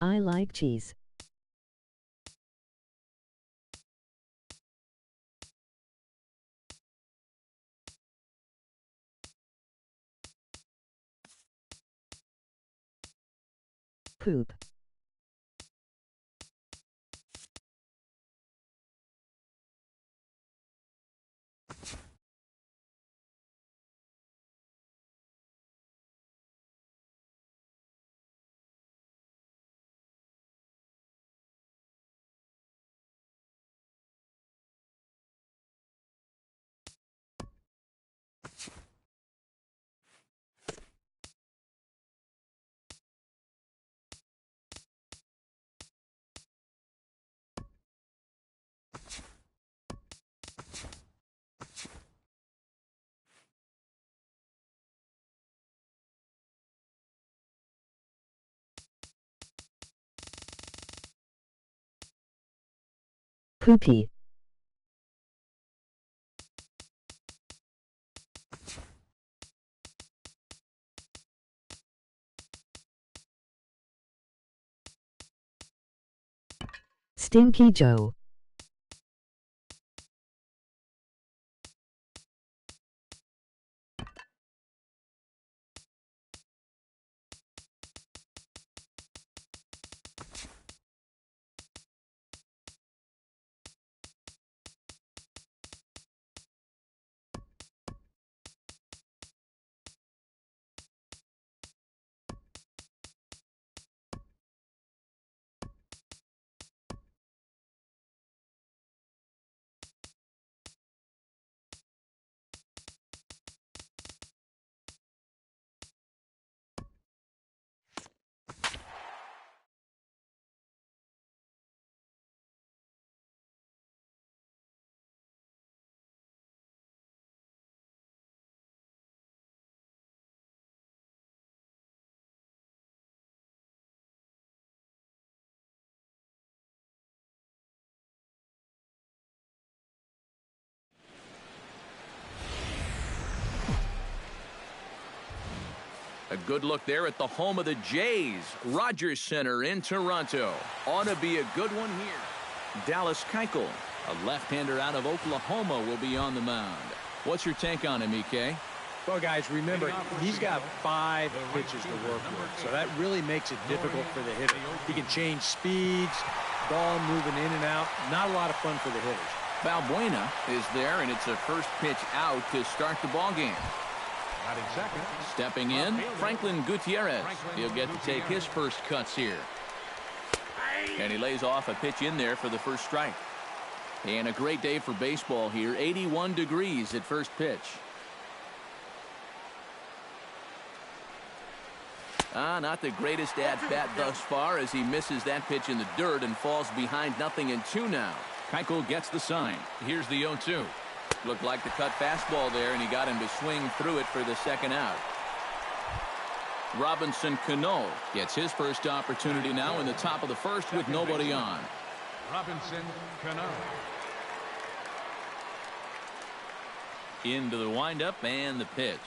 I like cheese. Poop. Poopy. Stinky Joe. A good look there at the home of the Jays, Rogers Center in Toronto. Ought to be a good one here. Dallas Keuchel, a left-hander out of Oklahoma, will be on the mound. What's your take on him, EK? Well, guys, remember, he's got 5 pitches to work with, so that really makes it difficult for the hitter. He can change speeds, ball moving in and out. Not a lot of fun for the hitters. Balbuena is there, and it's a first pitch out to start the ball game. Stepping in, Franklin Gutierrez. He'll get to take his first cuts here. And he lays off a pitch in there for the first strike. And a great day for baseball here. 81 degrees at first pitch. Not the greatest at-bat thus far as he misses that pitch in the dirt and falls behind 0-2 now. Keuchel gets the sign. Here's the 0-2. Looked like the cut fastball there, and he got him to swing through it for the second out. Robinson Cano gets his first opportunity now in the top of the first with nobody on. Robinson Cano. Into the windup and the pitch.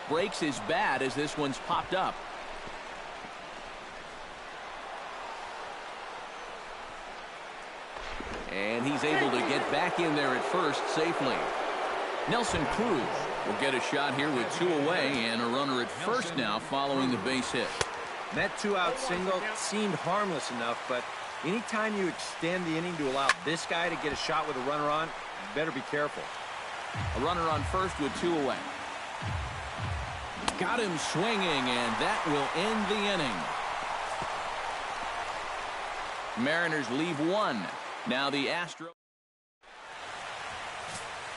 Breaks his bat as this one's popped up. And he's able to get back in there at first safely. Nelson Cruz will get a shot here with 2 away and a runner at first now following the base hit. That 2-out single seemed harmless enough, but anytime you extend the inning to allow this guy to get a shot with a runner on, you better be careful. A runner on first with 2 away. Got him swinging, and that will end the inning. Mariners leave 1. Now the Astros.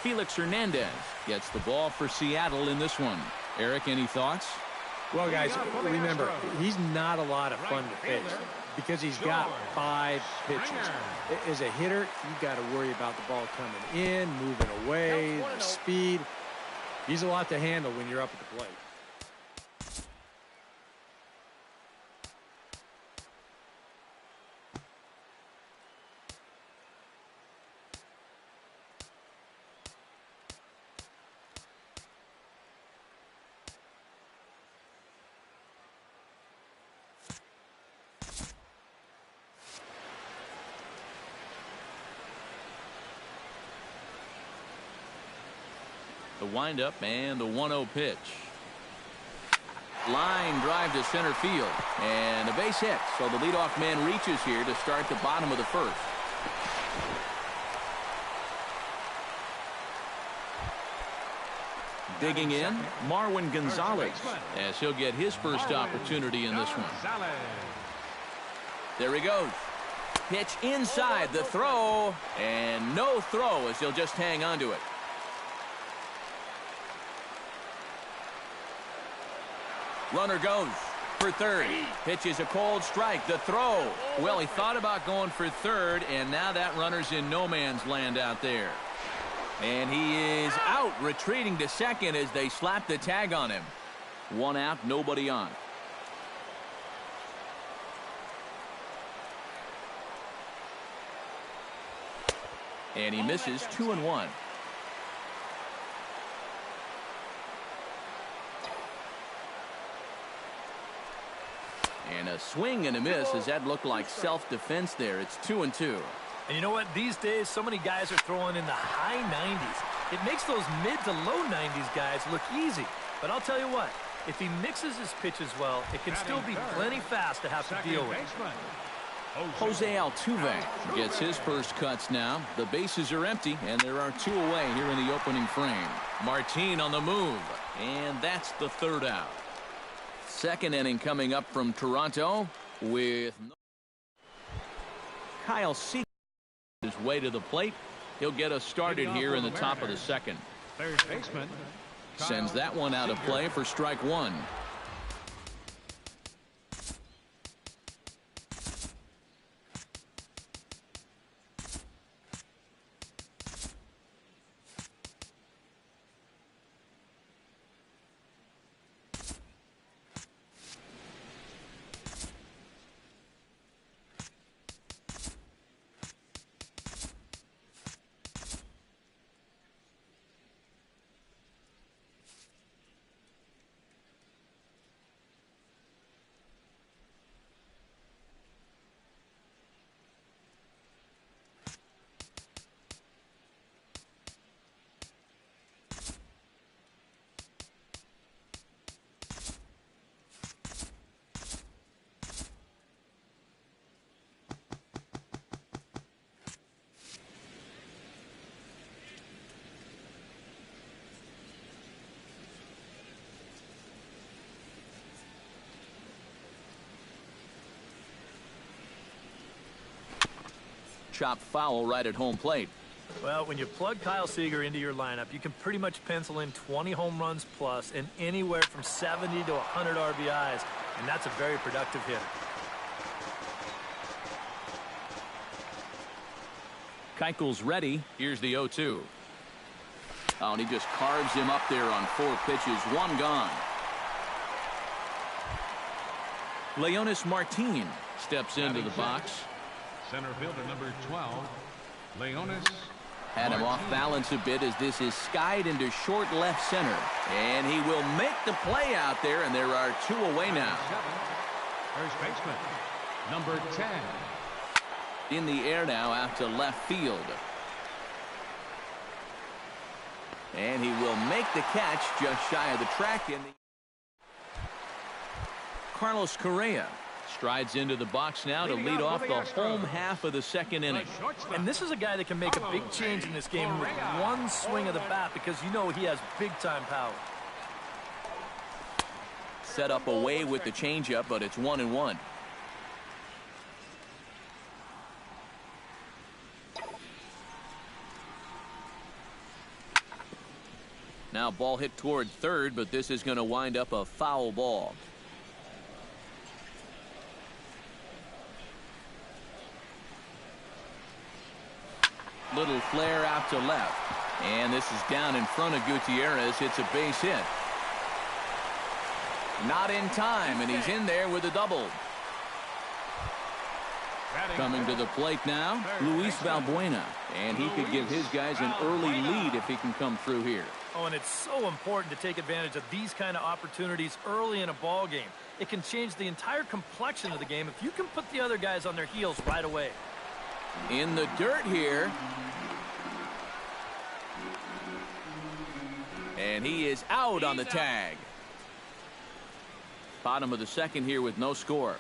Felix Hernandez gets the ball for Seattle in this one. Eric, any thoughts? Well, guys, remember, he's not a lot of fun to face because he's got 5 pitches. As a hitter, you got to worry about the ball coming in, moving away, the speed. He's a lot to handle when you're up at the plate. The windup and the 1-0 pitch. Line drive to center field. And a base hit. So the leadoff man reaches here to start the bottom of the first. Digging in, Marwin Gonzalez, as he'll get his first opportunity in this one. There he goes. Pitch inside, the throw, and no throw as he'll just hang on to it. Runner goes for third. Pitch is a cold strike. The throw. Well, he thought about going for third, and now that runner's in no man's land out there. And he is out, retreating to second as they slap the tag on him. One out, nobody on. And he misses 2-1. And a swing and a miss as that looked like self-defense there. It's 2-2. And you know what? These days, so many guys are throwing in the high 90s. It makes those mid to low 90s guys look easy. But I'll tell you what, if he mixes his pitches well, it can still be plenty fast to have to deal with. Jose Altuve gets his first cuts now. The bases are empty, and there are two away here in the opening frame. Martin on the move, and that's the third out. Second inning coming up from Toronto with Kyle Seager his way to the plate. He'll get us started here in the top of the second. Third baseman Sends that one out of play for strike one. Chopped foul right at home plate. Well, when you plug Kyle Seager into your lineup, you can pretty much pencil in 20 home runs plus and anywhere from 70 to 100 RBIs, and that's a very productive hitter. Keuchel's ready. Here's the 0-2. Oh, and he just carves him up there on 4 pitches. One gone. Leonys Martin steps into the box. Center fielder number 12, Leonys. Had him off balance a bit as this is skied into short left center. And he will make the play out there, and there are 2 away now. First baseman, number 10. In the air now out to left field. And he will make the catch just shy of the track. Carlos Correa strides into the box now to lead off the home half of the second inning. And this is a guy that can make a big change in this game with one swing of the bat because you know he has big-time power. Set up away with the changeup, but it's 1-1. Now ball hit toward third, but this is going to wind up a foul ball. Little flare out to left. And this is down in front of Gutierrez. It's a base hit. Not in time, and he's in there with a double. Coming to the plate now, Luis Valbuena. And he could give his guys an early lead if he can come through here. Oh, and it's so important to take advantage of these kind of opportunities early in a ball game. It can change the entire complexion of the game if you can put the other guys on their heels right away. In the dirt here. And he is out on the tag. Bottom of the second here with no score.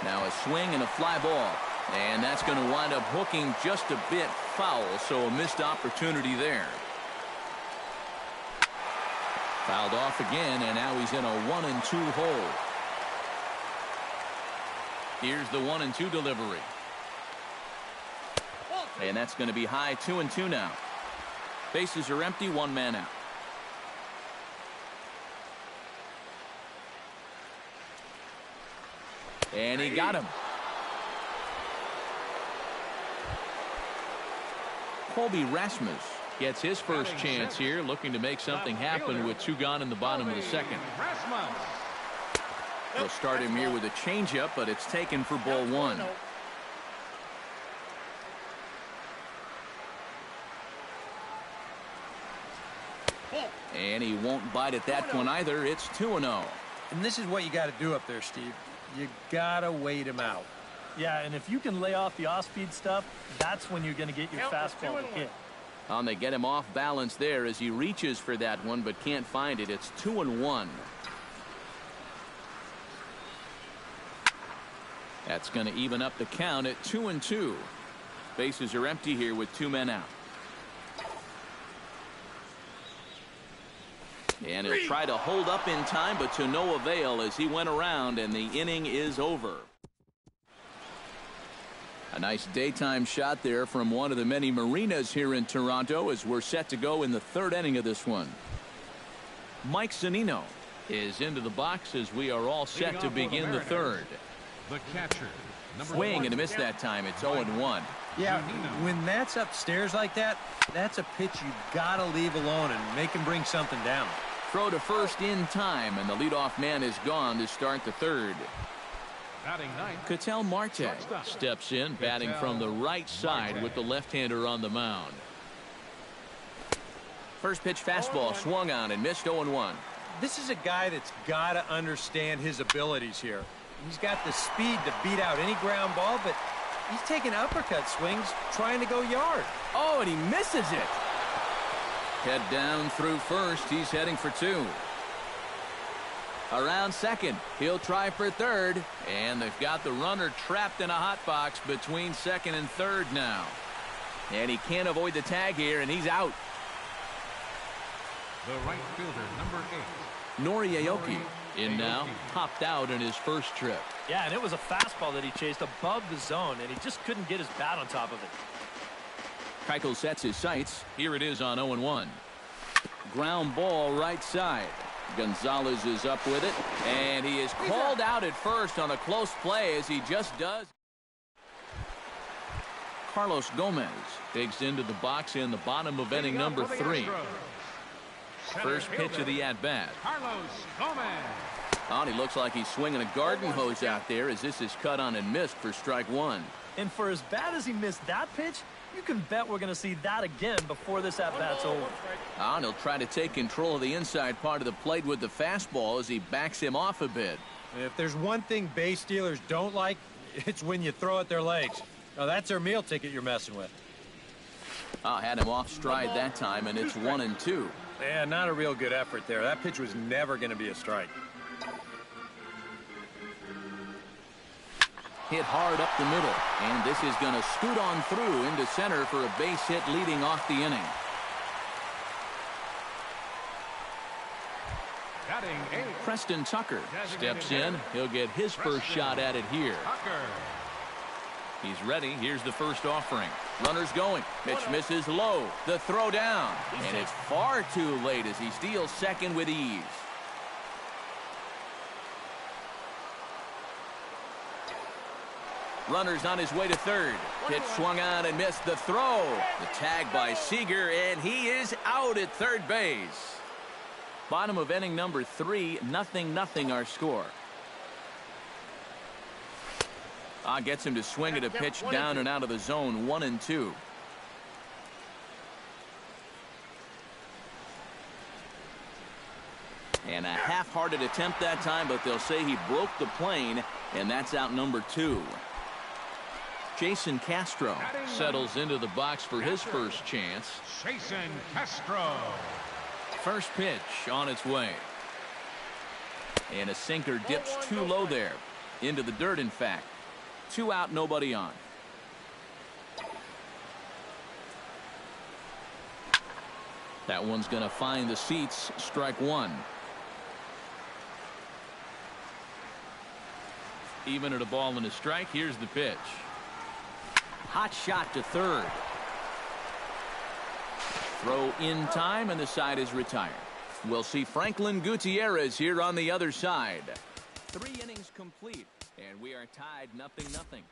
Now a swing and a fly ball. And that's going to wind up hooking just a bit foul, so a missed opportunity there. Fouled off again, and now he's in a 1-2 hole. Here's the 1-2 delivery. And that's going to be high 2-2 now. Bases are empty, one man out. And he got him. Colby Rasmus gets his first chance here, looking to make something happen with 2 gone in the bottom of the second. They'll start him here with a changeup, but it's taken for ball 1. And he won't bite at that one either. It's 2-0. And this is what you got to do up there, Steve. You got to wait him out. Yeah, and if you can lay off the off-speed stuff, that's when you're going to get your fastball to hit. They get him off balance there as he reaches for that one but can't find it. It's 2-1. That's going to even up the count at 2-2. Bases are empty here with 2 men out. And he'll try to hold up in time, but to no avail as he went around, and the inning is over. A nice daytime shot there from one of the many marinas here in Toronto as we're set to go in the 3rd inning of this one. Mike Zunino is into the box as we are all set to begin the 3rd. The catcher. Swing and a miss that time. It's 0-1. Yeah, when that's upstairs like that, that's a pitch you got to leave alone and make him bring something down. Throw to first in time, and the leadoff man is gone to start the 3rd. Batting ninth. Ketel Marte steps in, batting from the right side with the left-hander on the mound. First pitch fastball swung on and missed 0-1. This is a guy that's got to understand his abilities here. He's got the speed to beat out any ground ball, but he's taking uppercut swings trying to go yard. Oh, and he misses it. Head down through first. He's heading for 2. Around second. He'll try for 3rd. And they've got the runner trapped in a hot box between 2nd and 3rd now. And he can't avoid the tag here, and he's out. The right fielder, number 8. Nori Aoki in now. Popped out in his first trip. Yeah, and it was a fastball that he chased above the zone, and he just couldn't get his bat on top of it. Keuchel sets his sights. Here it is on 0-1. Ground ball right side. Gonzalez is up with it, and he is called out at first on a close play as he just does. Carlos Gomez digs into the box in the bottom of inning number 3. First pitch of the at-bat. Carlos Gomez. And he looks like he's swinging a garden hose out there as this is cut on and missed for strike 1. And for as bad as he missed that pitch, you can bet we're going to see that again before this at-bat's over. And he'll try to take control of the inside part of the plate with the fastball as he backs him off a bit. And if there's one thing base stealers don't like, it's when you throw at their legs. Now, that's their meal ticket you're messing with. Had him off stride that time, and it's 1-2. Yeah, not a real good effort there. That pitch was never going to be a strike. Hit hard up the middle, and this is going to scoot on through into center for a base hit leading off the inning. Batting 8. Preston Tucker steps in. He'll get his first shot at it here. Tucker. He's ready. Here's the first offering. Runner's going. Pitch misses low. The throw down, and it's far too late as he steals second with ease. Runner's on his way to 3rd. Pitch swung on and missed the throw. The tag by Seager, and he is out at 3rd base. Bottom of inning number 3, 0-0 our score. Gets him to swing at a pitch down and out of the zone, 1-2. And a half-hearted attempt that time, but they'll say he broke the plane, and that's out number 2. Jason Castro settles into the box for his first chance. Jason Castro. First pitch on its way. And a sinker dips too low there. Into the dirt, in fact. 2 out, nobody on. That one's going to find the seats. Strike 1. Even at a ball and a strike. Here's the pitch. Hot shot to third. Throw in time, and the side is retired. We'll see Franklin Gutierrez here on the other side. 3 innings complete, and we are tied 0-0.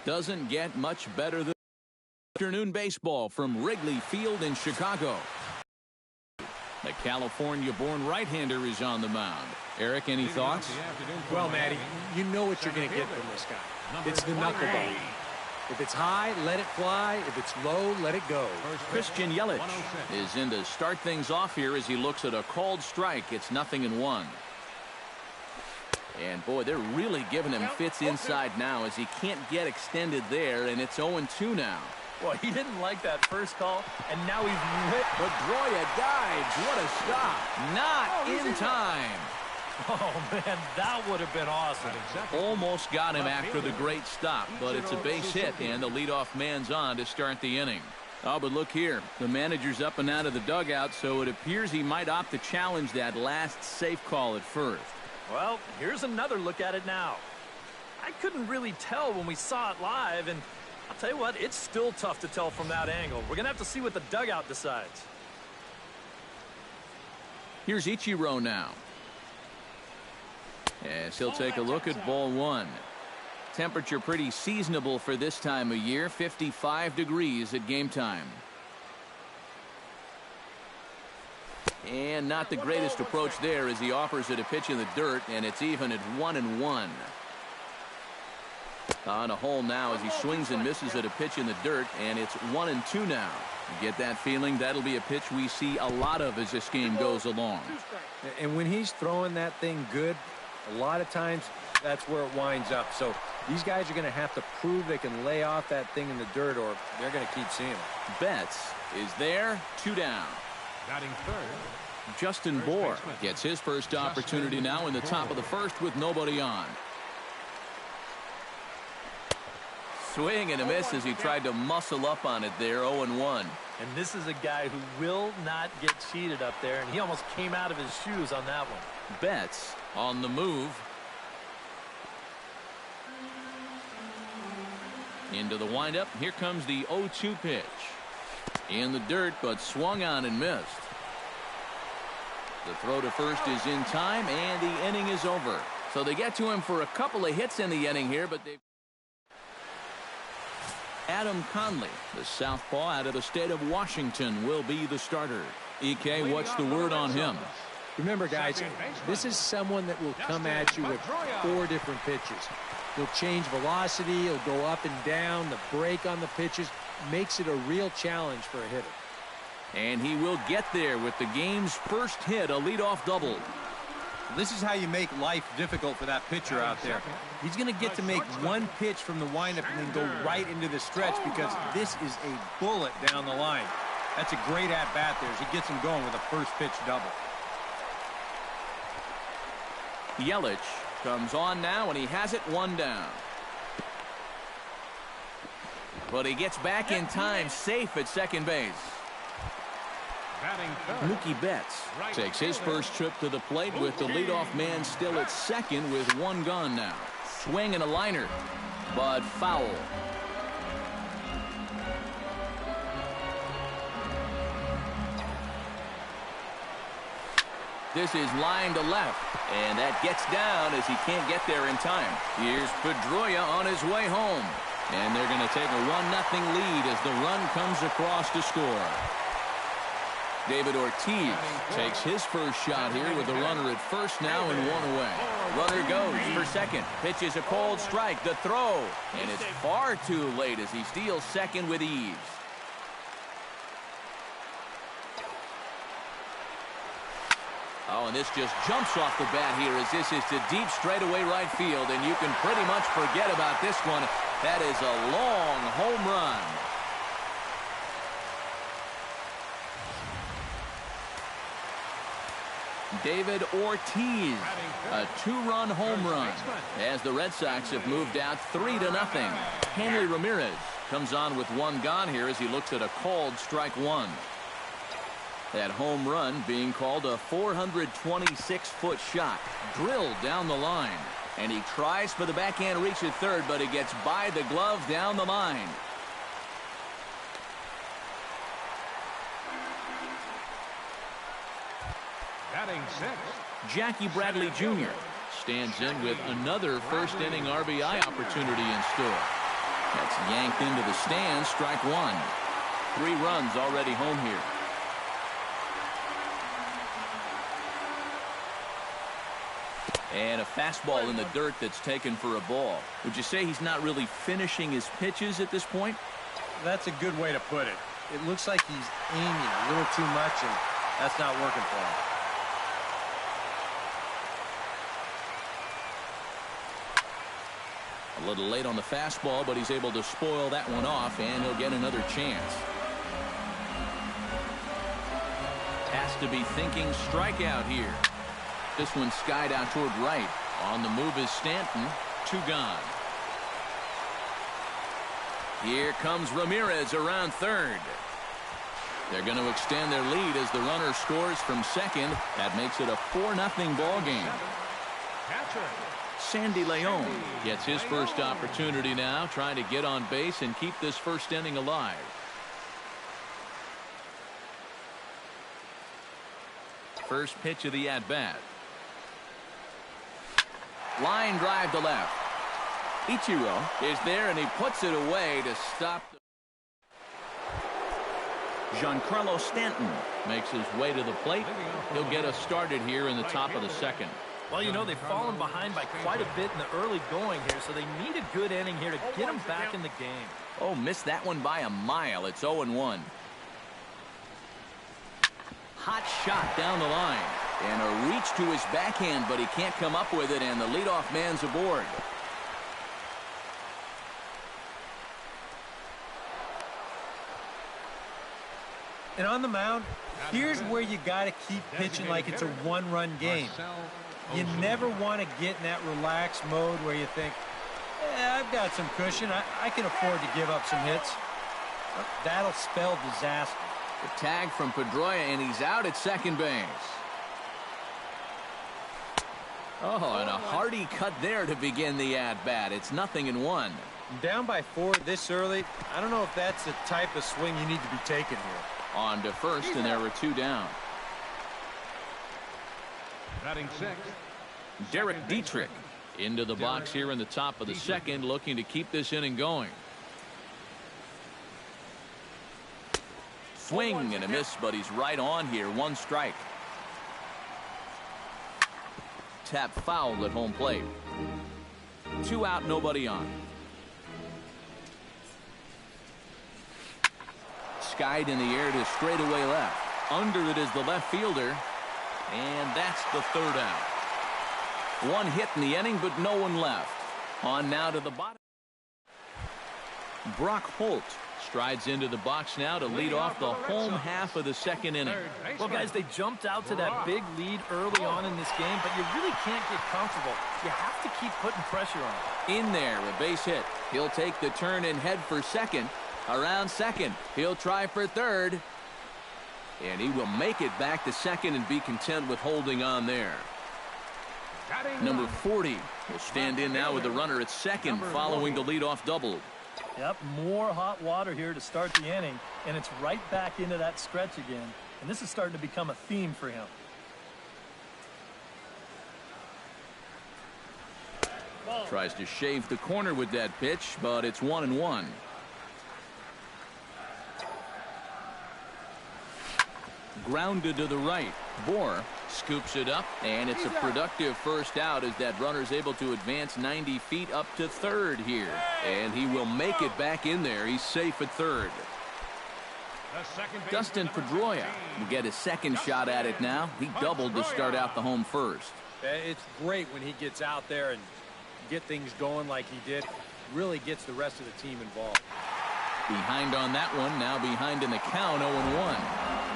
Doesn't get much better than afternoon baseball from Wrigley Field in Chicago. The California-born right-hander is on the mound. Eric, any thoughts? Well, Matty, you know what you're going to get from this guy. It's the knuckleball. If it's high, let it fly. If it's low, let it go. Christian Yelich is in to start things off here as he looks at a called strike. It's 0-1. And, boy, they're really giving him fits inside now as he can't get extended there, and it's 0-2 now. Well, he didn't like that first call, and now he's lit. Pedroia dives. What a stop. Not in time. Oh, man, that would have been awesome. Almost got him after the great stop, but it's a base hit, and the leadoff man's on to start the inning. Oh, but look here. The manager's up and out of the dugout, so it appears he might opt to challenge that last safe call at first. Well, here's another look at it now. I couldn't really tell when we saw it live, and I'll tell you what, it's still tough to tell from that angle. We're going to have to see what the dugout decides. Here's Ichiro now. As he'll take a look at ball one. Temperature pretty seasonable for this time of year, 55 degrees at game time. And not the greatest approach there as he offers it a pitch in the dirt, and it's even at 1-1. On a hole now as he swings and misses at a pitch in the dirt, and it's 1-2 now. You get that feeling that'll be a pitch we see a lot of as this game goes along. And when he's throwing that thing good, a lot of times that's where it winds up. So these guys are going to have to prove they can lay off that thing in the dirt, or they're going to keep seeing it. Betts is there, 2 down. Batting third, Justin Bour gets his first opportunity now in the top of the first with nobody on. Swing and a miss as he tried to muscle up on it there, 0-1. And this is a guy who will not get cheated up there, and he almost came out of his shoes on that one. Betts on the move. Into the windup. Here comes the 0-2 pitch. In the dirt, but swung on and missed. The throw to first is in time, and the inning is over. So they get to him for a couple of hits in the inning here, but they... Adam Conley, the southpaw out of the state of Washington, will be the starter. EK, what's the word on him? Remember, guys, this is someone that will come at you with 4 different pitches. He'll change velocity, he'll go up and down, the break on the pitches makes it a real challenge for a hitter. And he will get there with the game's first hit, a leadoff double. This is how you make life difficult for that pitcher out there. He's going to get to make one pitch from the windup and then go right into the stretch because this is a bullet down the line. That's a great at-bat there as he gets him going with a first pitch double. Yelich comes on now, and he has it 1 down. But he gets back in time, safe at second base. batting third, Mookie Betts takes his first trip to the plate with the leadoff man still at second with 1 gone now. Swing and a liner, but foul. This is line to left, and that gets down as he can't get there in time. Here's Pedroia on his way home, and they're going to take a 1-0 lead as the run comes across to score. David Ortiz takes his first shot here with the runner at first now and 1 away. Runner goes for second. Pitches a cold strike. The throw, and it's far too late as he steals second with ease. Oh, and this just jumps off the bat here as this is to deep straightaway right field, and you can pretty much forget about this one. That is a long home run. David Ortiz, a 2-run home run as the Red Sox have moved out 3-0. Hanley Ramirez comes on with 1 gone here as he looks at a called strike 1. That home run being called a 426-foot shot, drilled down the line. And he tries for the backhand reach at third, but he gets by the glove down the line. batting sixth, Jackie Bradley Jr. stands in with another first-inning RBI opportunity in store. That's yanked into the stands, strike 1. 3 runs already home here. And a fastball in the dirt that's taken for a ball. Would you say he's not really finishing his pitches at this point? That's a good way to put it. It looks like he's aiming a little too much, and that's not working for him. A little late on the fastball, but he's able to spoil that one off, and he'll get another chance. Has to be thinking strikeout here. This one skied out toward right. On the move is Stanton. 2 gone. Here comes Ramirez around third. They're going to extend their lead as the runner scores from second. That makes it a 4-0 ball game. Sandy Leon gets his first opportunity now, trying to get on base and keep this first inning alive. First pitch of the at-bat. Line drive to left. Ichiro is there, and he puts it away to stop. Giancarlo Stanton makes his way to the plate. He'll get us started here in the top of the second. Well, you know, they've fallen behind by quite a bit in the early going here, so they need a good inning here to get them back in the game. Oh, missed that one by a mile. It's 0-1. Hot shot down the line. And a reach to his backhand, but he can't come up with it, and the leadoff man's aboard. And on the mound, here's where you got to keep pitching like it's a one-run game. You never want to get in that relaxed mode where you think, I've got some cushion. I can afford to give up some hits. That'll spell disaster. The tag from Pedroia, and he's out at second base. Oh, and a hearty cut there to begin the at-bat. It's 0-1. Down by 4 this early, I don't know if that's the type of swing you need to be taking here. On to first, and there were 2 down. Batting 6. Derek Dietrich into the box here in the top of the second, looking to keep this inning going. Swing and a miss, but he's right on here. 1 strike. Tap foul at home plate. 2 out, nobody on. Skied in the air to straightaway left. Under it is the left fielder. And that's the 3rd out. 1 hit in the inning, but no one left. On now to the bottom. Brock Holt strides into the box now to lead off the home half of the second inning. Well, guys, they jumped out to that big lead early on in this game, but you really can't get comfortable. You have to keep putting pressure on. In there, a base hit. He'll take the turn and head for second. Around second, he'll try for third. And he will make it back to second and be content with holding on there. Number 40 will stand in now with the runner at second following the leadoff double. Yep, more hot water here to start the inning, and it's right back into that stretch again. And this is starting to become a theme for him. Tries to shave the corner with that pitch, but it's 1-1. Grounded to the right. Bohr scoops it up, and it's a productive first out as that runner's able to advance 90 feet up to third here. And he will make it back in there. He's safe at third. Dustin Pedroia will get his second shot at it now. He doubled to start out the home first. It's great when he gets out there and get things going like he did. Really gets the rest of the team involved. Behind on that one, now behind in the count, 0-1.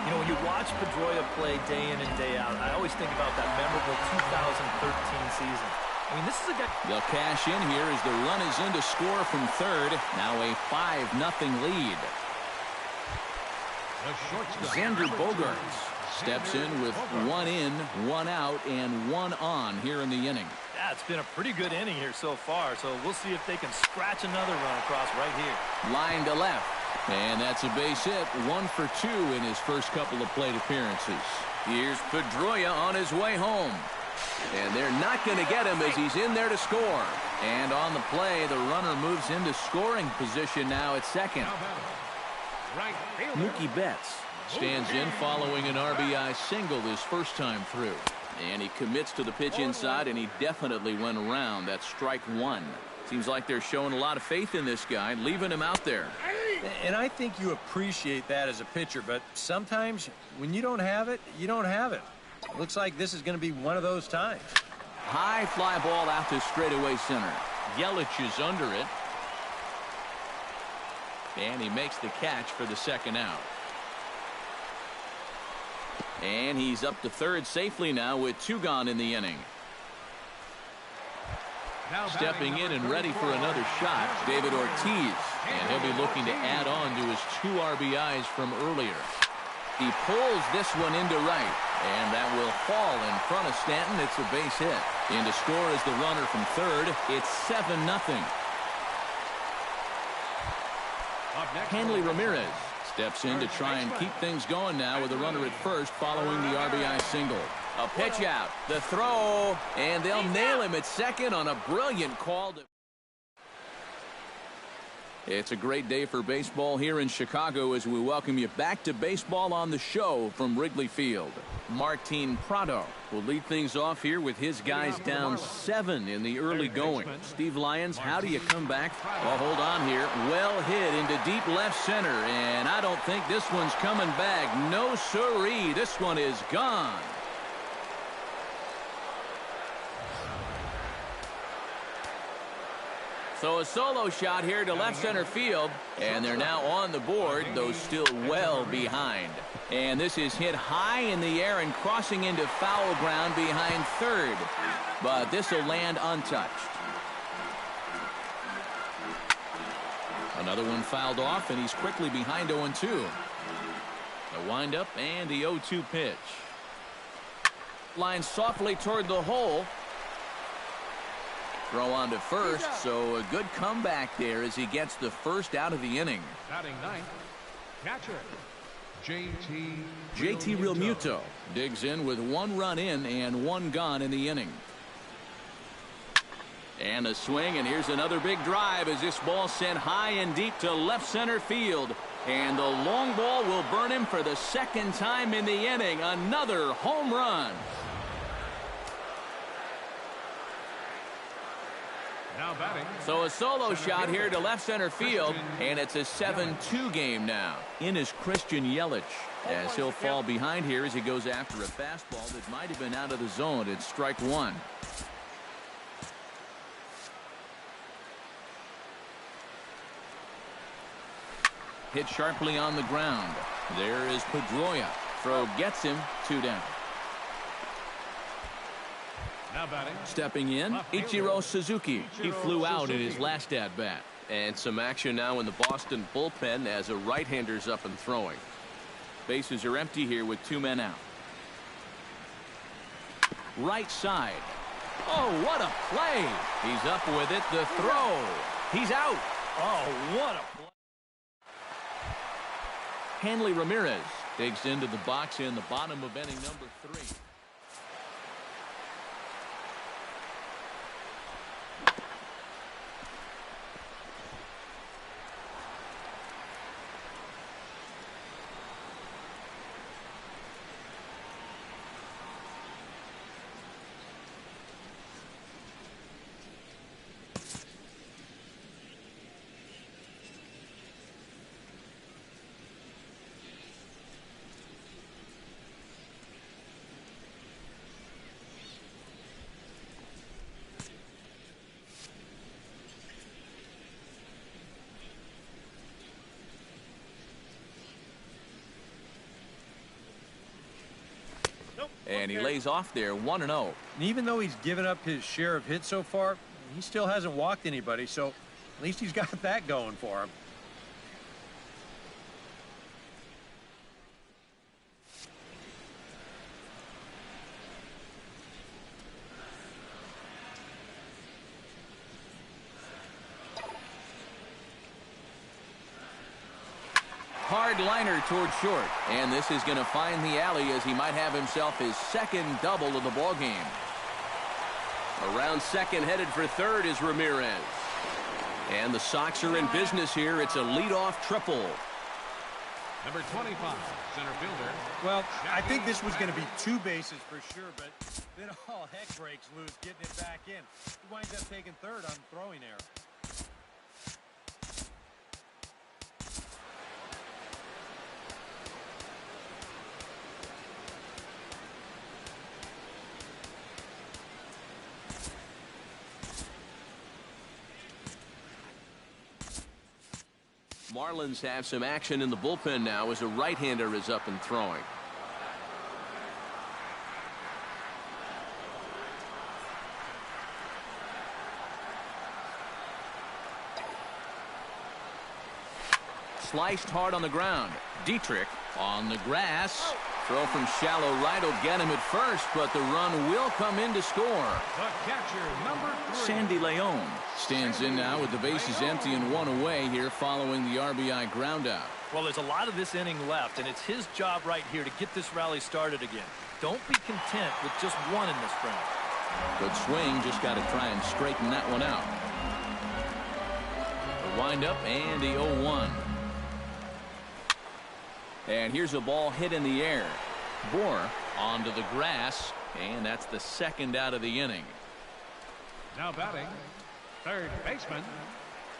You know, when you watch Pedroia play day in and day out, I always think about that memorable 2013 season. I mean, this is a guy. They'll cash in here as the run is in to score from third. Now a 5-0 lead. Xander Bogaerts steps in with 1 in, 1 out, and 1 on here in the inning. Yeah, it's been a pretty good inning here so far, so we'll see if they can scratch another run across right here. Line to left. And that's a base hit. 1 for 2 in his first couple of plate appearances. Here's Pedroia on his way home. And they're not going to get him as he's in there to score. And on the play, the runner moves into scoring position now at second. Mookie Betts stands in following an RBI single his first time through. And he commits to the pitch inside, and he definitely went around. That's strike 1. Seems like they're showing a lot of faith in this guy, leaving him out there. And I think you appreciate that as a pitcher, but sometimes when you don't have it, you don't have it. Looks like this is going to be one of those times. High fly ball out to straightaway center. Yelich is under it. And he makes the catch for the second out. And he's up to third safely now with 2 gone in the inning. Stepping in and ready for another shot, David Ortiz. And he'll be looking to add on to his 2 RBIs from earlier. He pulls this one into right. And that will fall in front of Stanton. It's a base hit. In to score is the runner from third. It's 7-0. Hanley Ramirez steps in to try and keep things going now with a runner at first following the RBI single. A pitch out, the throw, and they'll nail him at second on a brilliant call. It's a great day for baseball here in Chicago as we welcome you back to Baseball on the Show from Wrigley Field. Martin Prado will lead things off here with his guys down 7 in the early going. Steve Lyons, how do you come back? Well, hold on here. Well hit into deep left center, and I don't think this one's coming back. No siree. This one is gone. So a solo shot here to left center field, and they're now on the board, though still well behind. And this is hit high in the air and crossing into foul ground behind third. But this will land untouched. Another one fouled off, and he's quickly behind 0-2. The windup and the 0-2 pitch. Line softly toward the hole. Throw on to first, so a good comeback there as he gets the first out of the inning. Batting ninth, catcher, JT Realmuto digs in with 1 run in and 1 gone in the inning. And a swing, and here's another big drive as this ball sent high and deep to left center field. And the long ball will burn him for the 2nd time in the inning. Another home run. now batting. So a solo shot here to left center field, and it's a 7-2 game now. In is Christian Yelich, as he'll fall behind here as he goes after a fastball that might have been out of the zone. It's strike 1. Hit sharply on the ground. There is Pedroia. Throw gets him, 2 down. Now batting. Stepping in, Ichiro Suzuki. He flew out in his last at-bat. And some action now in the Boston bullpen as a right-hander's up and throwing. Bases are empty here with 2 men out. Right side. Oh, what a play. He's up with it. The throw. He's out. Oh, what a play. Hanley Ramirez digs into the box in the bottom of inning number 3. And he lays off there 1-0. And even though he's given up his share of hits so far, he still hasn't walked anybody, so at least he's got that going for him. Hard liner toward short, and this is going to find the alley as he might have himself his 2nd double of the ball game. Around second, headed for third is Ramirez. And the Sox are in business here. It's a leadoff triple. Number 25, center fielder. Well, I think this was going to be 2 bases for sure, but then all heck breaks loose getting it back in. He winds up taking third on throwing error. Marlins have some action in the bullpen now as a right-hander is up and throwing. sliced hard on the ground. Dietrich on the grass. Throw from shallow right will get him at first, but the run will come in to score. The catcher, number 3. Sandy Leon stands in now with the bases empty and one away here following the RBI groundout. Well, there's a lot of this inning left, and it's his job right here to get this rally started again. Don't be content with just one in this frame. Good swing, just got to try and straighten that one out. The windup and the 0-1. And here's a ball hit in the air. Bohr onto the grass, and that's the second out of the inning. Now batting, third baseman.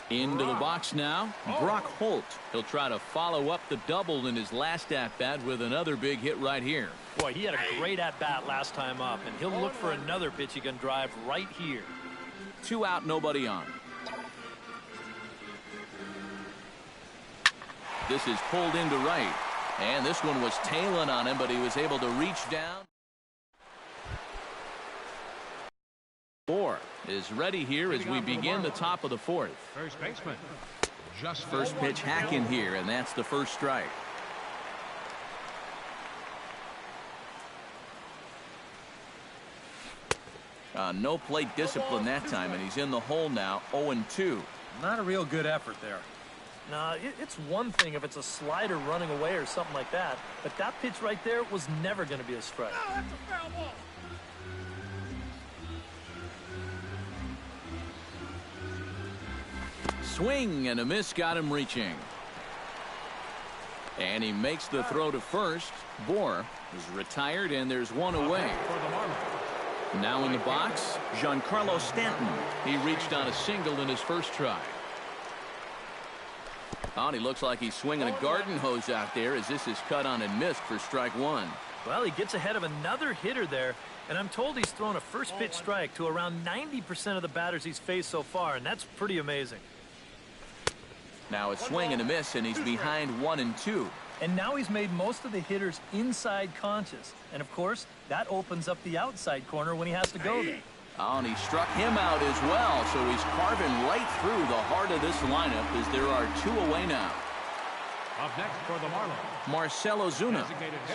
Into the box now, Brock Holt. He'll try to follow up the double in his last at-bat with another big hit right here. Boy, he had a great at-bat last time up, and he'll look for another pitch he can drive right here. 2 out, nobody on. This is pulled into right. And this one was tailing on him, but he was able to reach down. Bohr is ready here as we begin the top of the fourth. First baseman. Just First pitch hack in here, and that's the first strike. No plate discipline that time, and he's in the hole now, 0-2. Not a real good effort there. Now, it's one thing if it's a slider running away or something like that, but that pitch right there was never going to be a strike. Oh, that's a foul ball. Swing and a miss got him reaching. And he makes the throw to first. Bohr is retired, and there's one away. for the Marlins. Now in the box, Giancarlo Stanton. He reached on a single in his first try. Oh, and he looks like he's swinging a garden hose out there as this is cut on and missed for strike one. Well, he gets ahead of another hitter there, and I'm told he's thrown a first pitch strike to around 90% of the batters he's faced so far, and that's pretty amazing. Now a swing and a miss, and he's behind 1-2. And now he's made most of the hitters inside conscious. And, of course, that opens up the outside corner when he has to go there. Oh, and he struck him out as well, so he's carving right through the heart of this lineup as there are 2 away now. Up next for the Marlins. Marcell Ozuna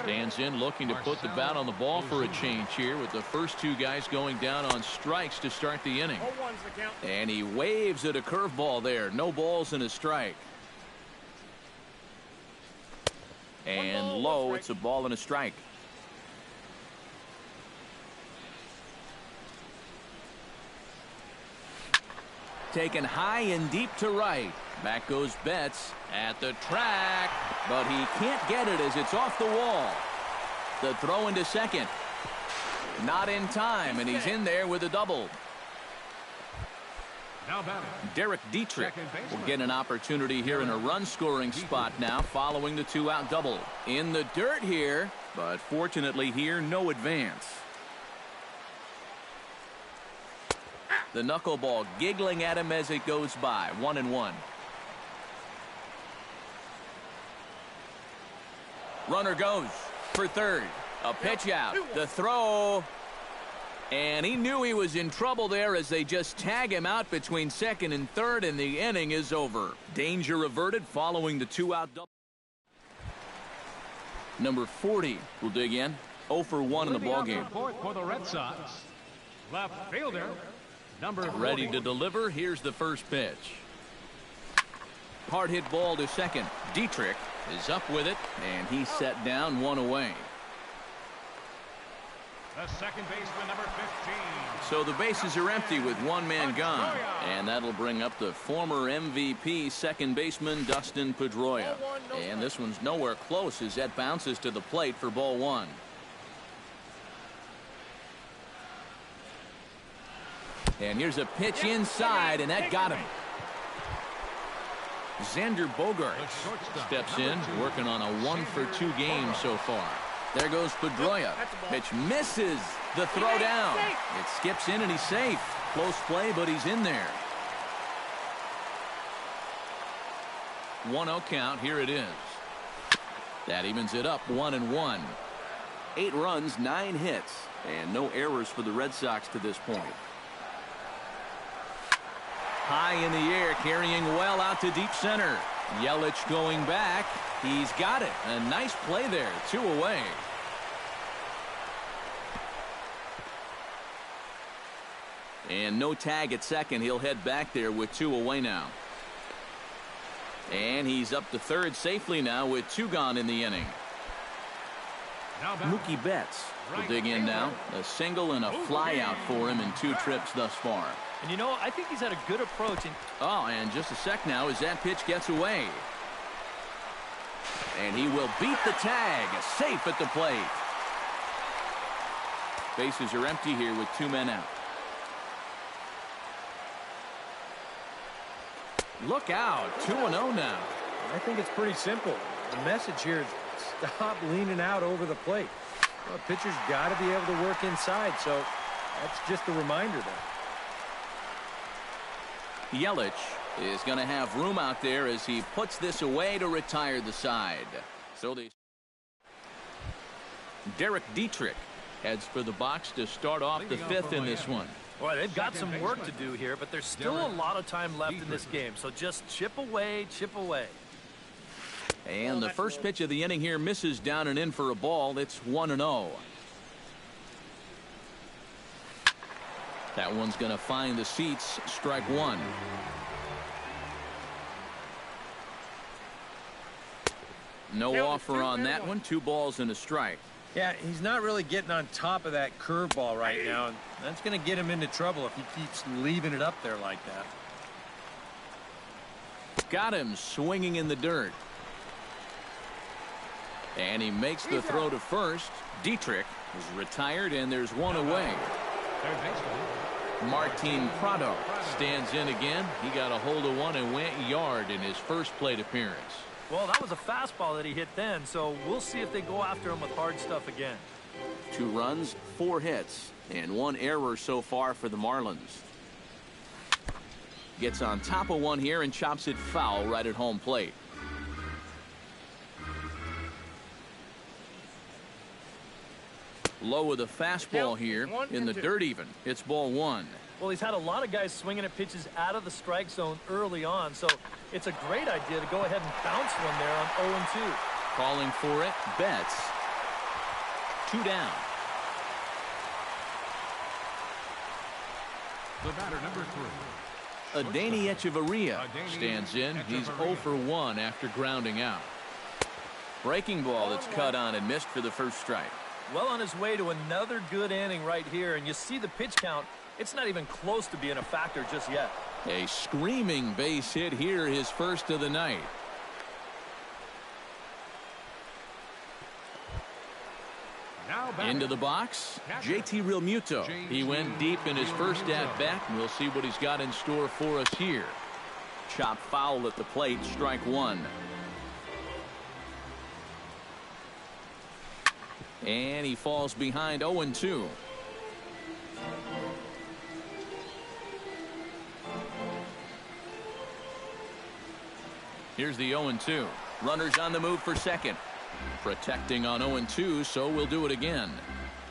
stands in looking to put the bat on the ball for a change here with the first 2 guys going down on strikes to start the inning. And he waves at a curveball there. No balls and a strike. And low, it's a ball and a strike. Taken high and deep to right. Back goes Betts at the track, but he can't get it as it's off the wall. The throw into second. Not in time, and he's in there with a double. Now batting. Derek Dietrich will get an opportunity here in a run-scoring spot now following the 2-out double. In the dirt here, but fortunately here, no advance. The knuckleball giggling at him as it goes by. 1-1. Runner goes for third. A pitch out. The throw. And he knew he was in trouble there as they just tag him out between second and third, and the inning is over. Danger averted following the 2-out double. Number 40 will dig in. 0 for 1 in the ballgame. Fourth for the Red Sox. Left fielder, number 40. Ready to deliver. Here's the first pitch. Hard hit ball to second. Dietrich is up with it, and he's set down 1 away. The second baseman, number 15. So the bases are empty with 1 man gone, and that'll bring up the former MVP second baseman Dustin Pedroia. And this one's nowhere close as that bounces to the plate for ball 1. And here's a pitch inside, and that got him. Xander Bogaerts steps in, working on a 1 for 2 game so far. There goes Pedroia. Pitch misses. The throw down. It skips in and he's safe. Close play, but he's in there. 1-0 count. Here it is. That evens it up 1-1. 8 runs, 9 hits, and no errors for the Red Sox to this point. High in the air, carrying well out to deep center. Yelich going back. He's got it. A nice play there. 2 away. And no tag at second. He'll head back there with 2 away now. And he's up to third safely now with 2 gone in the inning. Mookie Betts will dig in now. A single and a fly out for him in 2 trips thus far. And you know, I think he's had a good approach. Oh, and just a sec now as that pitch gets away. And he will beat the tag. Safe at the plate. Bases are empty here with 2 men out. Look out. 2-0 now. I think it's pretty simple. The message here is stop leaning out over the plate. Well, pitcher's got to be able to work inside, so that's just a reminder there. Yelich is going to have room out there as he puts this away to retire the side. So Derek Dietrich heads for the box to start off the 5th in this one. Boy, they've got some work to do here, but there's still a lot of time left in this game. So just chip away, chip away. And the first pitch of the inning here misses down and in for a ball. It's 1-0. That one's going to find the seats. Strike 1. No offer on that one. 2 balls and a strike. Yeah, he's not really getting on top of that curveball right now, and that's going to get him into trouble if he keeps leaving it up there like that. Got him swinging in the dirt. And he makes the throw to first. Dietrich is retired, and there's 1 away. Martin Prado stands in again. He got a hold of one and went yard in his first plate appearance. Well, that was a fastball that he hit then, so we'll see if they go after him with hard stuff again. 2 runs, 4 hits, and 1 error so far for the Marlins. Gets on top of one here and chops it foul right at home plate. Low with a fastball here in the dirt even. It's ball 1. Well, he's had a lot of guys swinging at pitches out of the strike zone early on, so it's a great idea to go ahead and bounce one there on 0-2. Calling for it, Betts. 2 down. The batter, number 3. Adeiny Echeverria stands in. He's 0 for 1 after grounding out. Breaking ball that's cut on and missed for the first strike. Well on his way to another good inning right here, and you see the pitch count. It's not even close to being a factor just yet. A screaming base hit here, his first of the night. Into the box, JT Realmuto. He went deep in his first at-bat, and we'll see what he's got in store for us here. Chop foul at the plate, strike 1. And he falls behind 0-2. Here's the 0-2. Runners on the move for second. Protecting on 0-2, so we'll do it again.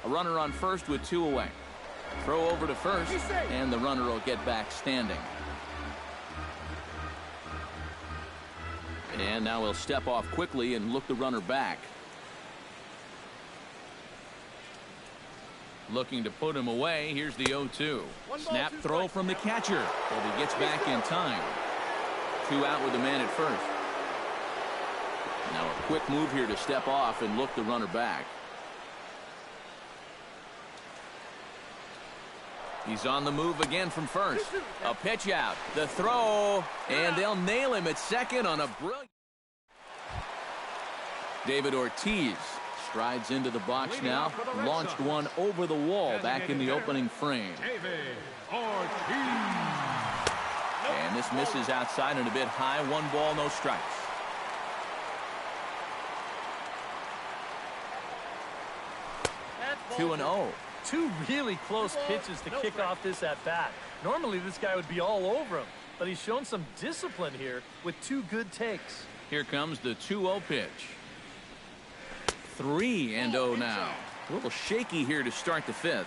A runner on first with 2 away. Throw over to first, and the runner will get back standing. And now he'll step off quickly and look the runner back. Looking to put him away. Here's the 0-2. Snap throw from the catcher. But he gets back in time. 2 out with the man at first. Now a quick move here to step off and look the runner back. He's on the move again from first. A pitch out. The throw. And they'll nail him at second on a brilliant. David Ortiz strides into the box now. Launched one over the wall back in the opening frame. And this misses outside and a bit high. 1 ball, no strikes. That's 2-0. 2 really close pitches to kick off this at-bat. Normally this guy would be all over him, but he's shown some discipline here with 2 good takes. Here comes the 2-0 pitch. 3-0 now. A little shaky here to start the 5th.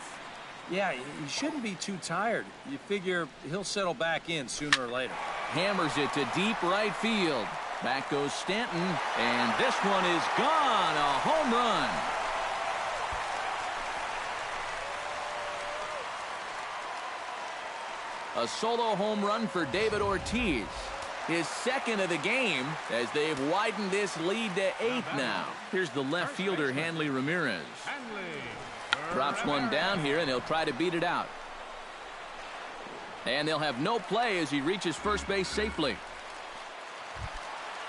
Yeah, he shouldn't be too tired. You figure he'll settle back in sooner or later. Hammers it to deep right field. Back goes Stanton, and this one is gone. A home run. A solo home run for David Ortiz. His second of the game as they've widened this lead to 8 now. Here's the left fielder, Hanley Ramirez. Drops one down here, and he'll try to beat it out. And they'll have no play as he reaches first base safely.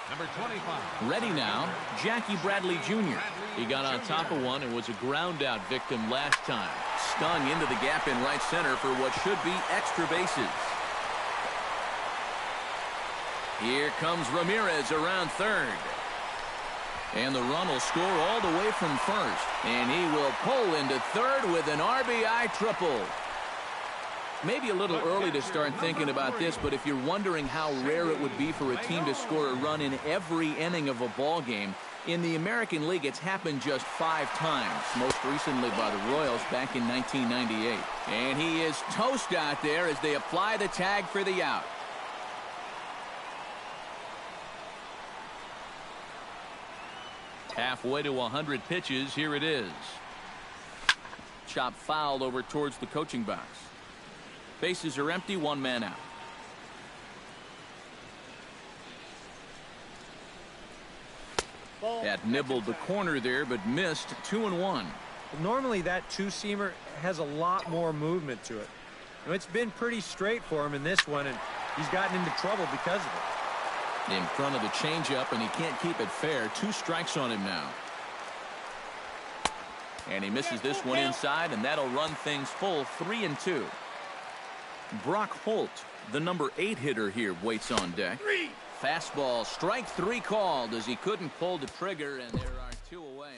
Number 25. Ready now, Jackie Bradley Jr. He got on top of one and was a ground out victim last time. Stung into the gap in right center for what should be extra bases. Here comes Ramirez around third. And the run will score all the way from first. And he will pull into third with an RBI triple. Maybe a little early to start thinking about this, but if you're wondering how rare it would be for a team to score a run in every inning of a ball game, in the American League it's happened just 5 times, most recently by the Royals back in 1998. And he is toast out there as they apply the tag for the out. Halfway to 100 pitches, here it is. Chop foul over towards the coaching box. Bases are empty, 1 man out. That nibbled the corner there, but missed. 2-1. Normally that two-seamer has a lot more movement to it. It's been pretty straight for him in this one, and he's gotten into trouble because of it. In front of the changeup, and he can't keep it fair. 2 strikes on him now. And he misses this one inside, and that'll run things full. 3-2. Brock Holt, the number 8 hitter here, waits on deck. Fastball, strike 3 called as he couldn't pull the trigger, and there are 2 away.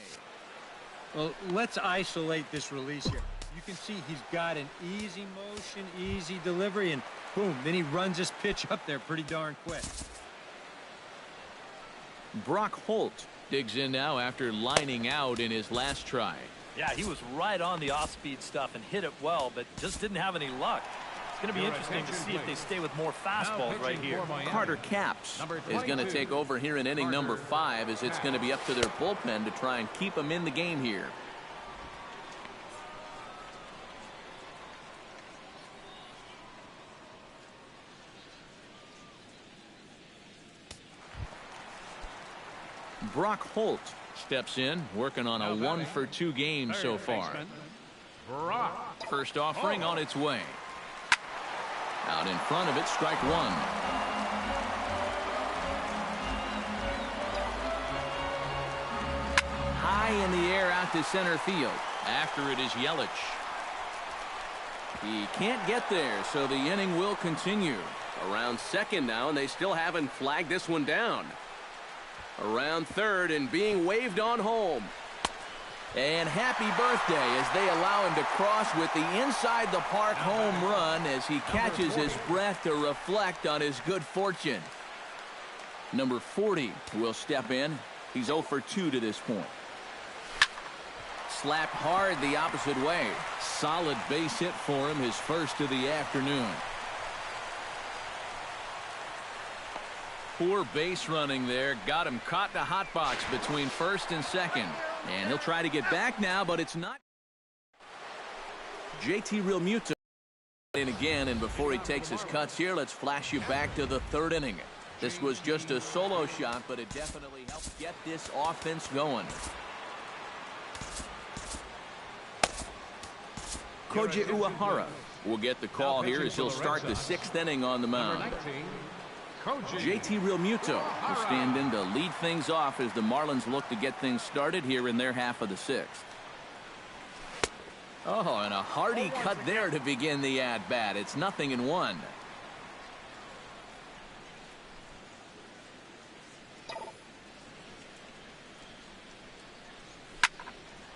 Well, let's isolate this release here. You can see he's got an easy motion, easy delivery, and boom, then he runs his pitch up there pretty darn quick. Brock Holt digs in now after lining out in his last try. Yeah, he was right on the off-speed stuff and hit it well, but just didn't have any luck. It's going to be interesting to see if they stay with more fastballs right here. Carter Capps is going to take over here in inning number 5 as it's going to be up to their bullpen to try and keep them in the game here. Brock Holt steps in, working on a 1-for-2 game so far. First offering on its way. Out in front of it, strike 1. High in the air out to center field. After it is Yelich. He can't get there, so the inning will continue. Around second now, and they still haven't flagged this one down. Around third and being waved on home. And happy birthday as they allow him to cross with the inside the park home run as he catches his breath to reflect on his good fortune. Number 40 will step in. He's 0 for 2 to this point. Slapped hard the opposite way. Solid base hit for him, his first of the afternoon. Poor base running there. Got him caught in the hot box between first and second. And he'll try to get back now, but it's not. JT Realmuto in again, and before he takes his cuts here, let's flash you back to the 3rd inning. This was just a solo shot, but it definitely helped get this offense going. Koji Uehara will get the call here as he'll start the 6th inning on the mound. JT Realmuto will stand in to lead things off as the Marlins look to get things started here in their half of the 6th. Oh, and a hearty cut there to begin the at-bat. It's 0-1.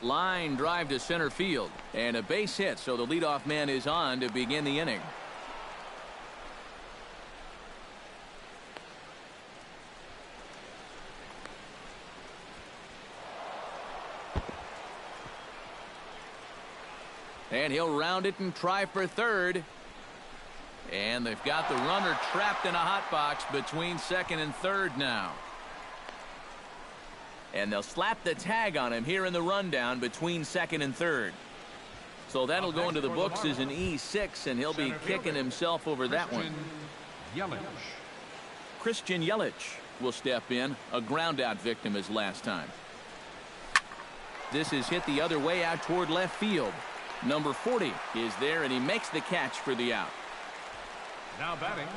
Line drive to center field, and a base hit, so the leadoff man is on to begin the inning. And he'll round it and try for third. And they've got the runner trapped in a hot box between second and third now. And they'll slap the tag on him here in the rundown between second and third. So that'll go into the books as an E6, and he'll be kicking himself over that one. Christian Yelich will step in, a ground-out victim as last time. This is hit the other way out toward left field. Number 40 is there, and he makes the catch for the out. Now batting,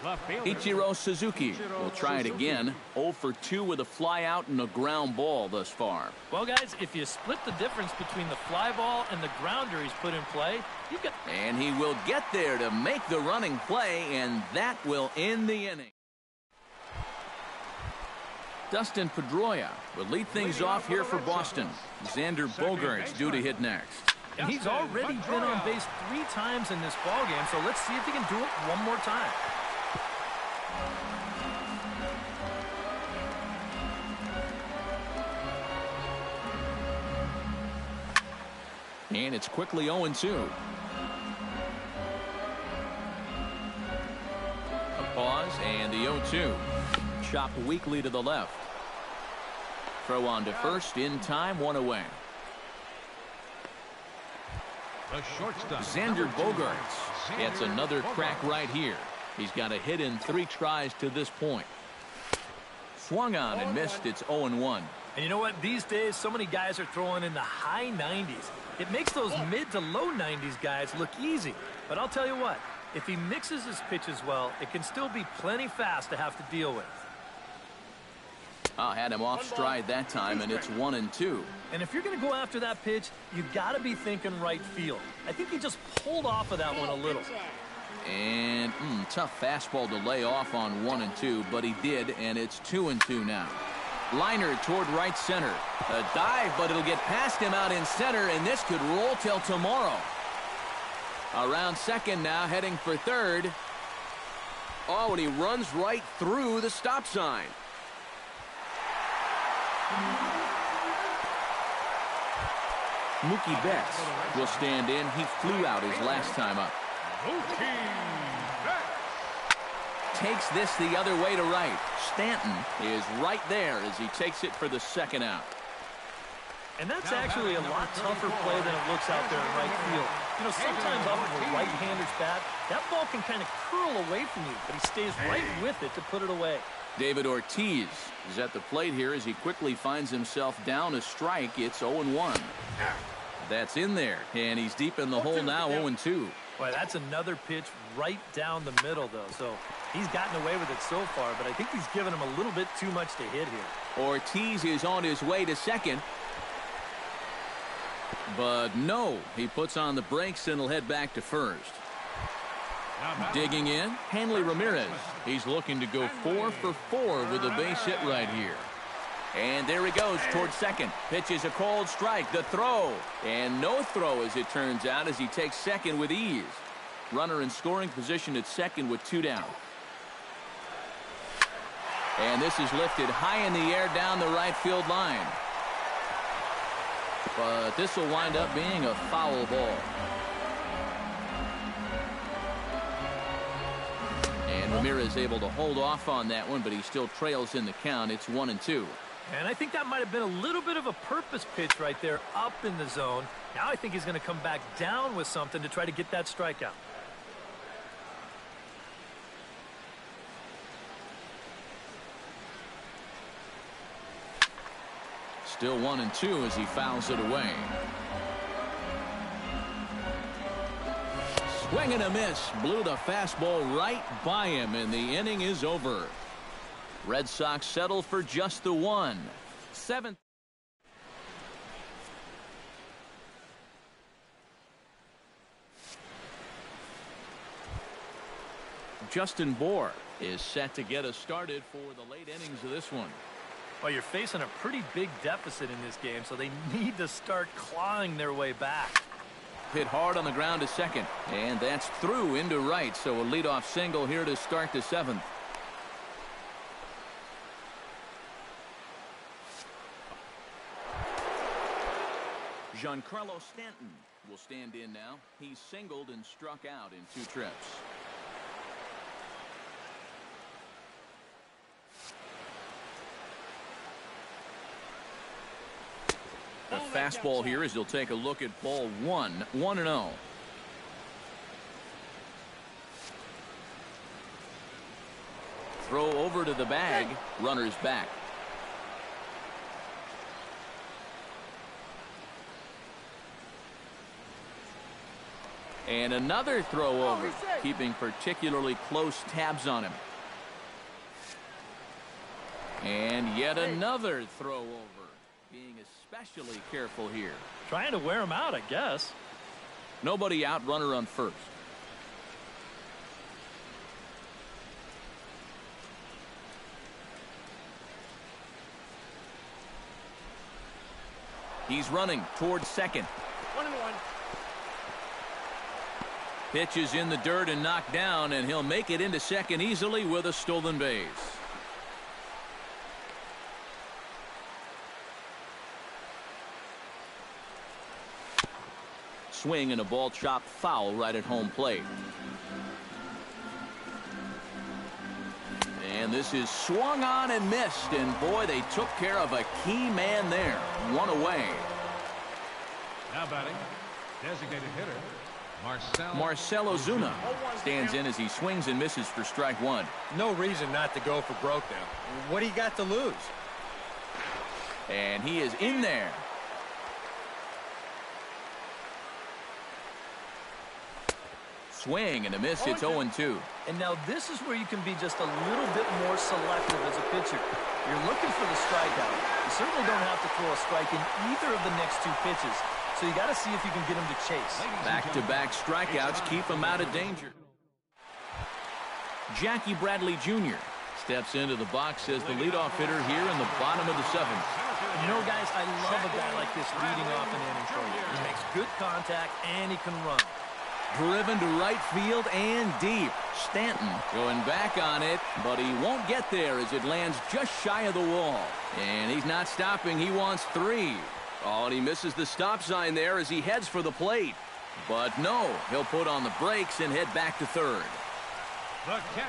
left fielder Ichiro Suzuki will try it again. 0 for 2 with a fly out and a ground ball thus far. Well, guys, if you split the difference between the fly ball and the grounder he's put in play, you've got... And he will get there to make the running play, and that will end the inning. Dustin Pedroia will lead things off here for Boston. Xander Bogaerts due to hit next. And he's already been on base 3 times in this ballgame, so let's see if he can do it one more time. And it's quickly 0-2. A pause and the 0-2. Chopped weakly to the left. Throw on to first in time, 1 away. the shortstop. Xander Bogaerts gets another crack right here. He's got a hit in 3 tries to this point. Swung on and missed. It's 0-1. And you know what? These days, so many guys are throwing in the high 90s. It makes those mid to low 90s guys look easy. But I'll tell you what, if he mixes his pitches well, it can still be plenty fast to have to deal with. Had him off stride that time, and it's 1-2. And if you're going to go after that pitch, you've got to be thinking right field. I think he just pulled off of that one a little. And tough fastball to lay off on 1-2, but he did, and it's 2-2 now. Liner toward right center. A dive, but it'll get past him out in center, and this could roll till tomorrow. Around second now, heading for third. Oh, and he runs right through the stop sign. Mookie Betts will stand in. He flew out his last time up. Takes this the other way to right. Stanton is right there as he takes it for the second out. And that's actually a lot tougher play than it looks out there in right field. You know, sometimes off of a right-hander's bat, that ball can kind of curl away from you, but he stays right with it to put it away. David Ortiz is at the plate here as he quickly finds himself down a strike. It's 0-1. That's in there, and he's deep in the hole now, 0-2. Boy, that's another pitch right down the middle, though. So he's gotten away with it so far, but I think he's given him a little bit too much to hit here. Ortiz is on his way to second. But no, he puts on the brakes and will head back to first. Digging in, Hanley Ramirez. He's looking to go 4 for 4 with a base hit right here. And there he goes towards second. Pitches a cold strike. The throw. And no throw, as it turns out, as he takes second with ease. Runner in scoring position at second with 2 down. And this is lifted high in the air down the right field line. But this will wind up being a foul ball. And Ramirez able to hold off on that one, but he still trails in the count. It's 1-2. And I think that might have been a little bit of a purpose pitch right there up in the zone. Now I think he's going to come back down with something to try to get that strikeout. Still 1-2 as he fouls it away. Swing and a miss. Blew the fastball right by him, and the inning is over. Red Sox settle for just the 1. 7th. Justin Bour is set to get us started for the late innings of this one. Well, you're facing a pretty big deficit in this game, so they need to start clawing their way back. Hit hard on the ground to second, and that's through into right, so a leadoff single here to start the 7th. Giancarlo Stanton will stand in now. He's singled and struck out in 2 trips. The fastball here as he'll take a look at ball one. 1-0. Throw over to the bag. Runner's back. And another throw over, keeping particularly close tabs on him. And yet another throw over, being especially careful here. Trying to wear him out, I guess. Nobody out, runner on first. He's running towards second. 1-1. Pitch is in the dirt and knocked down, and he'll make it into second easily with a stolen base. Swing and a ball chopped foul right at home plate. And this is swung on and missed, and boy, they took care of a key man there. One away. Now batting, designated hitter, Marcell Ozuna stands in as he swings and misses for strike one. No reason not to go for broke now. What do you got to lose? And he is in there. Swing and a miss. It's 0-2. And now this is where you can be just a little bit more selective as a pitcher. You're looking for the strikeout. You certainly don't have to throw a strike in either of the next two pitches. So you got to see if you can get him to chase. Back-to-back strikeouts keep him out of danger. Jackie Bradley Jr. steps into the box as the leadoff hitter here in the bottom of the seventh. You know, guys, I love a guy like this leading off an inning for you. He makes good contact and he can run. Driven to right field and deep. Stanton going back on it, but he won't get there as it lands just shy of the wall. And he's not stopping. He wants three. Oh, and he misses the stop sign there as he heads for the plate. But no, he'll put on the brakes and head back to third. the catcher.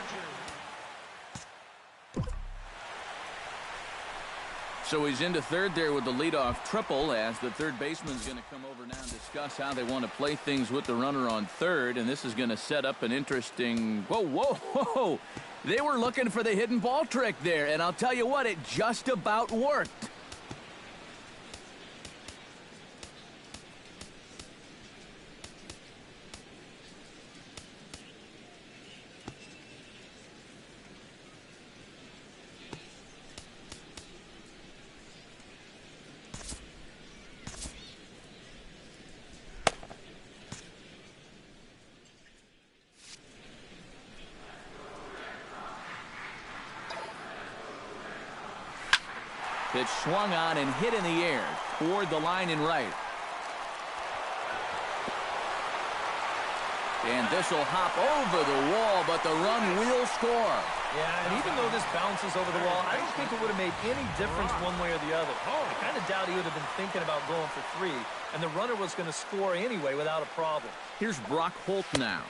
So he's into third there with the leadoff triple as the third baseman's going to come over now and discuss how they want to play things with the runner on third. And this is going to set up an interesting... Whoa. They were looking for the hidden ball trick there. And I'll tell you what, it just about worked. Pitch swung on and hit in the air toward the line and right. And this will hop over the wall, but the run will score. Yeah, and even though this bounces over the wall, I don't think it would have made any difference one way or the other. I kind of doubt he would have been thinking about going for three, and the runner was going to score anyway without a problem. Here's Brock Holt now.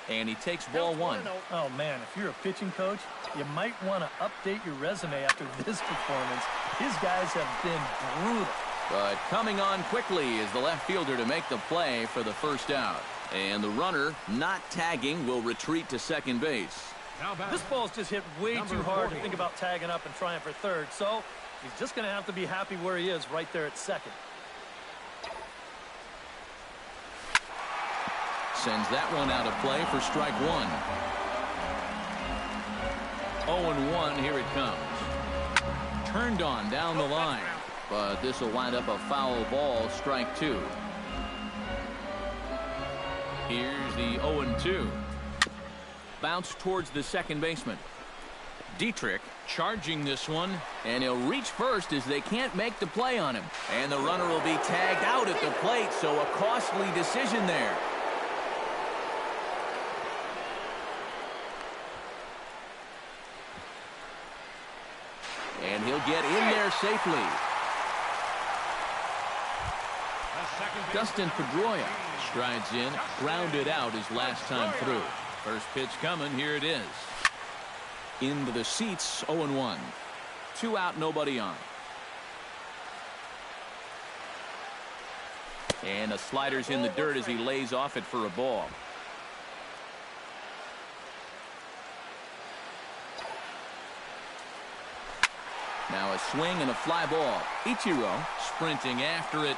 And he takes ball one. Oh, man, if you're a pitching coach, you might want to update your resume after this performance. His guys have been brutal. But coming on quickly is the left fielder to make the play for the first out. And the runner, not tagging, will retreat to second base. This ball's just hit way too hard to think about tagging up and trying for third, so he's just going to have to be happy where he is right there at second. Sends that one out of play for strike one. 0-1, here it comes. Turned on down the line, but this will wind up a foul ball, strike two. Here's the 0-2. Bounce towards the second baseman. Dietrich charging this one, and he'll reach first as they can't make the play on him. And the runner will be tagged out at the plate, so a costly decision there. And he'll get in there safely. Dustin Pedroia strides in, grounded out his last time through. First pitch coming, here it is. Into the seats, 0-1. 2 out, nobody on. And the slider's in the dirt as he lays off it for a ball. Now a swing and a fly ball. Ichiro sprinting after it.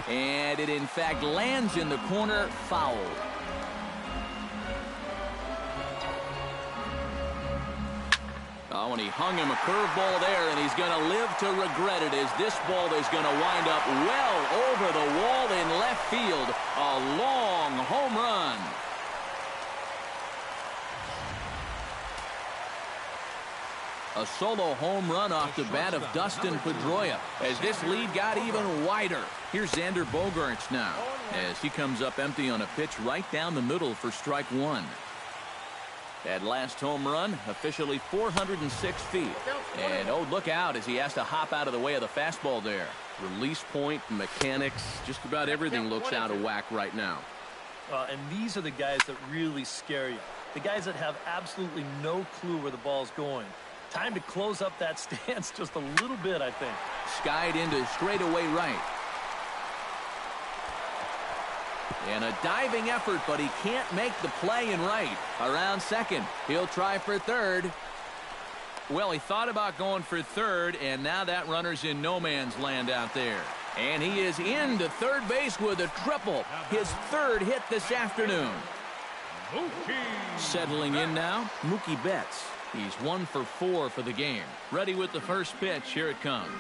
And it, in fact, lands in the corner, foul. Oh, and he hung him a curveball there, and he's going to live to regret it as this ball is going to wind up well over the wall in left field. A long home run. A solo home run off the bat of Dustin Pedroia as this lead got even wider. Here's Xander Bogaerts now as he comes up empty on a pitch right down the middle for strike one. That last home run officially 406 feet. And oh, look out as he has to hop out of the way of the fastball there. Release point, mechanics, just about everything looks out of whack right now. And these are the guys that really scare you. The guys that have absolutely no clue where the ball's going. Time to close up that stance just a little bit, I think. Skied into straightaway right. And a diving effort, but he can't make the play in right. Around second. He'll try for third. Well, he thought about going for third, and now that runner's in no man's land out there. And he is into third base with a triple. His third hit this afternoon. Settling in now, Mookie Betts. He's 1 for 4 for the game. Ready with the first pitch. Here it comes.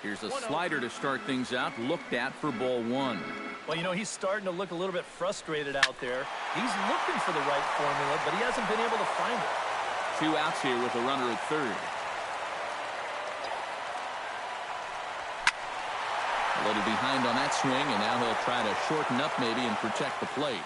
Here's a slider to start things out. Looked at for ball one. Well, you know, he's starting to look a little bit frustrated out there. He's looking for the right formula, but he hasn't been able to find it. 2 outs here with a runner at third. A little behind on that swing, and now he'll try to shorten up maybe and protect the plate.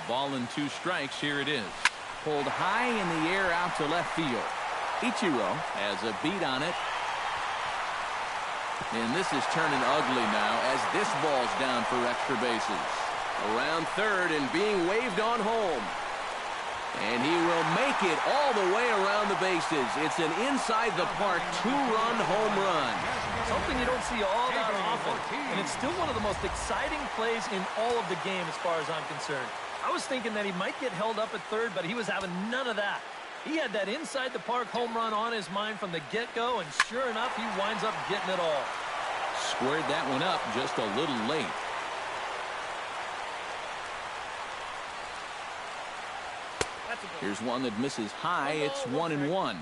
Ball and 2 strikes. Here it is. Pulled high in the air out to left field. Ichiro has a beat on it. And this is turning ugly now as this ball's down for extra bases. Around third and being waved on home. And he will make it all the way around the bases. It's an inside-the-park 2-run home run. Something you don't see all that often. And it's still one of the most exciting plays in all of the game as far as I'm concerned. I was thinking that he might get held up at third, but he was having none of that. He had that inside-the-park home run on his mind from the get-go, and sure enough, he winds up getting it all. Squared that one up just a little late. Here's one that misses high. It's 1-1.